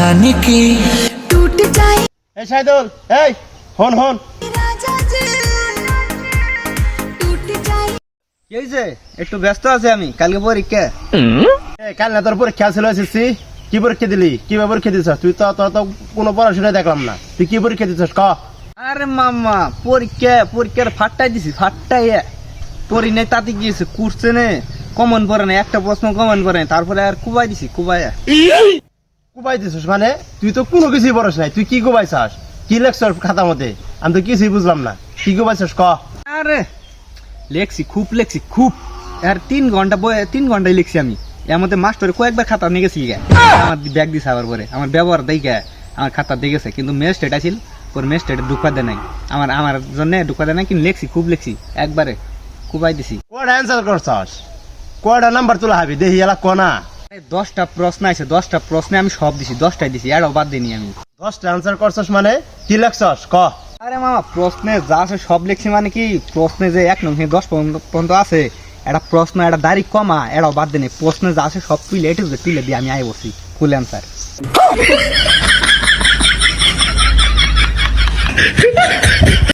जाने की टूट जाए এই সাইদুল, এই হন হন। राजा जी टूट जाए কি হয়েছে? একটু ব্যস্ত আছে আমি, কালকে পরীক্ষা। কাল না তোর পরীক্ষা ছিল এসেছি, কি পরীক্ষা দিলি? কিভাবে পরীক্ষা দিছিস? তুই তো তোর তো কোনো পড়াশোনা দেখলাম না, তুই কি পরীক্ষা দিছিস ক? আরে মামা, পরীক্ষার ফাট্টাই দিছি, ফাট্টাই পড়ি নাই, তাতে গিয়েছে কুরছে নে, কমন পড়ে না, একটা প্রশ্ন কমন পড়ে না, তারপরে আর কুবাই দিছি, কুবাইয়া। কুবাই দিছিস মানে? তুই তো কোনো কিছুই পড়াস নাই, তুই কি কুবাইছাস? কি লেখছস খাতা মতে? আমি তো কিছুই বুঝলাম না, কি কুবাইছস ক? আরে লেখছি, খুব আর 3 ঘন্টাই লিখছি আমি। এর মধ্যে মাস্টার কয়েকবার খাতা নিয়ে গেছি, আমার ব্যাগ দিছে, আবার পরে আমার ব্যবহার দেখে আমার খাতা দেখেছে, কিন্তু ম্যাজিস্ট্রেট আছিল, ওর ম্যাজিস্ট্রেট ঢুকা দেয় নাই, আমার জন্য ঢুকা দেয় নাই, কিন্তু খুব লেখছি একবারে কুবাই দিছি। কয়টা অ্যান্সার করছস? কয়টা নাম্বার তোলা হবি দেখি এলা ক না। 10টা প্রশ্ন আছে, 10টা প্রশ্নে আমি সব দিছি, 10টাই দিছি, এটাও বাদ দিইনি আমি। 10টা অ্যান্সার করছস মানে কি লেখছস ক? আরে মামা, প্রশ্নে যা আছে সব লিখছি, মানে কি প্রশ্নে যে 1 থেকে 10 পর্যন্ত আছে, একটা প্রশ্ন একটা তারিখ কমা এটাও বাদ দিই, প্রশ্নে যা আছে সব তুলে দিয়ে আমি আই বসি ফুল অ্যান্সার।